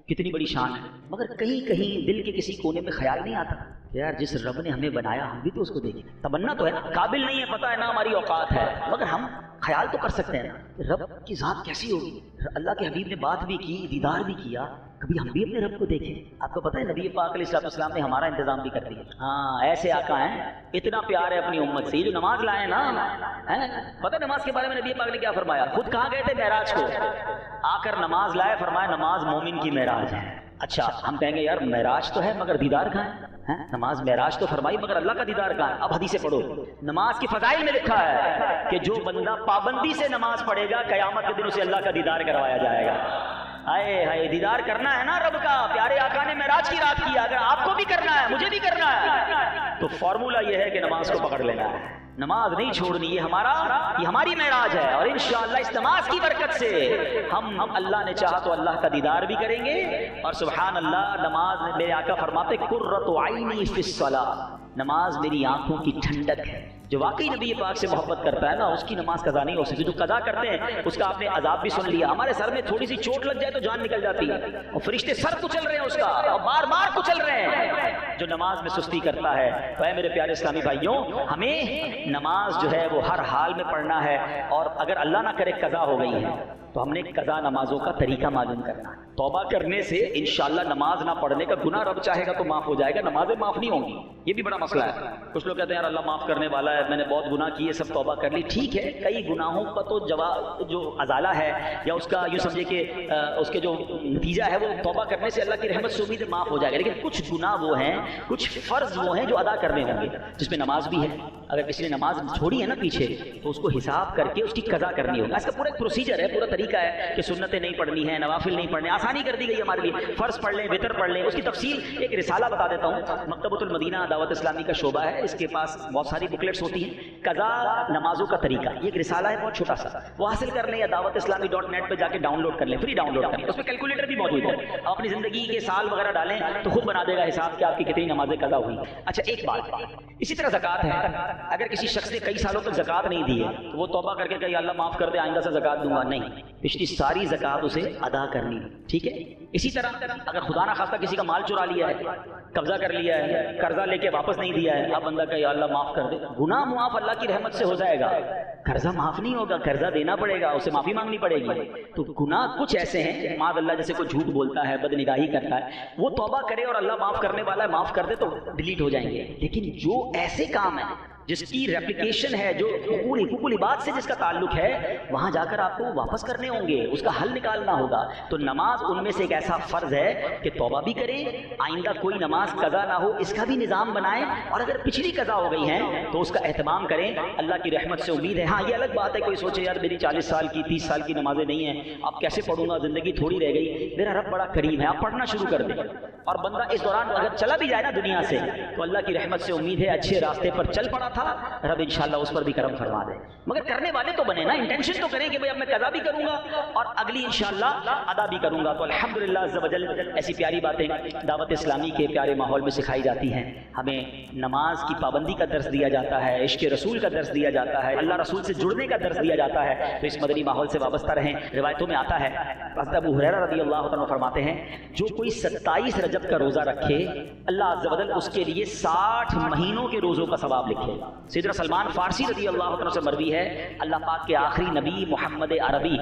کتنی بڑی شان ہے، مگر کہیں کہیں دل کے کسی کونے میں خیال نہیں آتا کہ یار جس رب نے ہمیں بنایا ہم بھی تو اس کو دیکھیں۔ تمنا تو ہے نا، قابل نہیں ہے، پتہ ہے نا ہماری اوقات ہے، مگر ہم خیال تو کر سکتے ہیں نا کہ رب کی ذات کیسی ہوگی۔ اللہ کے حبیب نے بات بھی کی، دیدار بھی کیا، کبھی ہم بھی اپنے رب کو دیکھیں۔ آپ کو پتہ ہے نبی پاک علیہ السلام نے ہمارا انتظام بھی کر دیا۔ ہاں ایسے آقا ہیں، اتنا پیار ہے اپنی امت سے، یہ جو نماز لائے نا، پتہ ہے نماز کے بارے میں نبی پاک نے کیا فرمایا؟ خود کہاں گئے تھے معراج کو، آ کر نماز لائے، فرمایا نماز مومن کی معراج ہے۔ اچھا ہم کہیں گے یار معراج تو ہے مگر دیدار کہاں ہے؟ نماز معراج تو فرمائی مگر اللہ کا دیدار کہاں ہے؟ اب حدیثیں پڑھو، نماز کی فضائل میں لکھا ہے کہ جو بندہ پابندی سے نماز پڑھے گا قیامت کے دن اسے اللہ کا دیدار کروایا جائے گا۔ ہائے ہائے، دیدار کرنا ہے نا رب کا، پیارے آقا نے معراج کی رات کیا، اگر آپ کو بھی کرنا ہے مجھے بھی کرنا ہے تو فارمولہ یہ ہے کہ نماز کو پکڑ لینا ہے، نماز نہیں چھوڑنی، یہ ہماری معراج ہے، اور انشاءاللہ اس نماز کی برکت سے ہم اللہ نے چاہا تو اللہ کا دیدار بھی کریں گے۔ اور سبحان اللہ، نماز میرے آقا فرماتے قرۃ عینی فی الصلاۃ، نماز میری آنکھوں کی ٹھنڈک ہے۔ جو واقعی نبی پاک سے محبت کرتا ہے نا اس کی نماز قضا نہیں ہو سکتی۔ جو قضا کرتے ہیں اس کا آپ نے عذاب بھی سن لیا، ہمارے سر میں تھوڑی سی چوٹ لگ جائے تو جان نکل جاتی ہے، اور فرشتے سر کچل رہے ہیں اس کا، اور بار بار کچل رہے ہیں۔ جو نماز میں سستی کرتا ہے، تو اے میرے پیارے اسلامی بھائیوں، ہمیں نماز جو ہے وہ ہر حال میں پڑھنا ہے، اور اگر اللہ نہ کرے قضا ہو گئی ہے تو ہم نے قضا نمازوں کا طریقہ معلوم کرنا ہے۔ توبہ کرنے سے انشاءاللہ نماز نہ پڑھنے کا گناہ رب چاہے گا تو معاف ہو جائے گا، نمازیں معاف نہیں ہوں گی، یہ بھی بڑا مسئلہ ہے۔ کچھ لوگ کہتے ہیں یار اللہ معاف کرنے والا ہے، میں نے بہت گناہ کیے، سب توبہ کر لی، ٹھیک ہے، کئی گناہوں کا تو جو ازالہ ہے یا اس کا یوں سمجھے کہ اس کے جو نتیجہ ہے وہ توبہ کرنے سے اللہ کی رحمت سے امید ہے معاف ہو جائے گا، لیکن کچھ گناہ وہ ہیں، کچھ فرض وہ ہیں جو ادا کرنے ہوں گے، جس میں نماز بھی ہے۔ اگر کسی نے نماز چھوڑی ہے نا پیچھے تو اس کو حساب کر کے اس کی قضا کرنی ہوگی۔ اس کا پورا ایک پروسیجر ہے، پورا طریقہ ہے کہ سنتیں نہیں پڑھنی ہے، نوافل نہیں پڑھنے، آسانی کر دی گئی ہمارے لیے، فرض پڑھ لیں، وتر پڑھ لیں، اس کی تفصیل ایک رسالہ بتا دیتا ہوں، مکتبۃ المدینہ دعوت اسلامی کا شعبہ ہے، اس کے پاس بہت ساری بکلیٹس ہوتی ہیں، قضا نمازوں کا طریقہ، یہ ایک رسالہ ہے بہت چھوٹا سا، وہ حاصل کر لیں یا dawatIslami.net پہ جا کے ڈاؤن لوڈ کر لیں، فری ڈاؤن لوڈ کر لیں، اس میں کیلکولیٹر بھی موجود ہے، آپ اپنی زندگی کے سال وغیرہ ڈالیں تو خود بنا دے گا حساب کہ آپ کی کتنی نمازیں قضا ہوئی۔ اچھا ایک بات، اسی طرح زکوٰۃ ہے، اگر کسی شخص نے کئی سالوں تک زکوٰۃ نہیں دی ہے تو وہ توبہ کر کے کہ اللہ معاف کر دے آئندہ سے زکوٰۃ دوں گا، نہیں، پچھلی ساری زکوٰۃ اسے ادا کرنی، ٹھیک ہے۔ اسی طرح اگر خدا نہ خواستہ کسی کا مال چرا لیا ہے، قبضہ کر لیا ہے، قرضہ لے کے واپس نہیں دیا ہے، اب بندہ کہ اللہ معاف کر دے، گناہ معاف اللہ کی رحمت سے ہو جائے گا، قرضہ معاف نہیں ہوگا، قرضہ دینا پڑے گا، اسے معافی مانگنی پڑے گی۔ تو گناہ کچھ ایسے ہیں معاذ اللہ، جیسے کوئی جھوٹ بولتا ہے، بد نگاہی کرتا ہے، وہ توبہ کرے اور اللہ معاف کرنے والا ہے، معاف کر دے تو ڈیلیٹ ہو جائیں گے، لیکن جو ایسے کام ہیں جس کی ریپلیکیشن ہے، جو حقوق العباد سے جس کا تعلق ہے، وہاں جا کر آپ کو واپس کرنے ہوں گے، اس کا حل نکالنا ہوگا۔ تو نماز ان میں سے ایک ایسا فرض ہے کہ توبہ بھی کریں، آئندہ کوئی نماز قضا نہ ہو اس کا بھی نظام بنائیں، اور اگر پچھلی قضا ہو گئی ہیں تو اس کا اہتمام کریں، اللہ کی رحمت سے امید ہے۔ ہاں یہ الگ بات ہے کوئی سوچے یار میری 40 سال کی 30 سال کی نمازیں نہیں ہیں، اب کیسے پڑھوں گا، زندگی تھوڑی رہ گئی، میرا رب بڑا کریم ہے، آپ پڑھنا شروع کر دیں، اور بندہ اس دوران اگر چلا بھی جائے نا دنیا سے تو اللہ کی رحمت سے امید ہے اچھے راستے پر چل پڑا تھا، رب انشاءاللہ اس پر بھی کرم فرما دے، مگر کرنے والے تو بنے نا، انٹینشن تو کریں کہ بھئی اب میں قضا بھی کروں گا اور اگلی انشاءاللہ ادا بھی کروں گا۔ تو الحمدللہ عز و جل ایسی پیاری باتیں دعوت اسلامی کے پیارے ماحول میں سکھائی جاتی ہیں، ہمیں نماز کی پابندی کا درس دیا جاتا ہے، عشق رسول کا درس دیا جاتا ہے، اللہ رسول سے جڑنے کا درس دیا جاتا ہے، تو اس مدنی ماحول سے وابستہ رہیں۔ روایتوں میں آتا ہے حضرت ابو ہریرہ رضی اللہ عنہ فرماتے ہیں جو کوئی 27 رجب کا روزہ رکھے اللہ عز و جل اس کے لیے 60 مہینوں کے روزوں کا ثواب لکھے گا۔ سیدنا سلمان فارسی رضی اللہ عنہ سے مروی ہے، اللہ پاک کے آخری نبی محمد عربی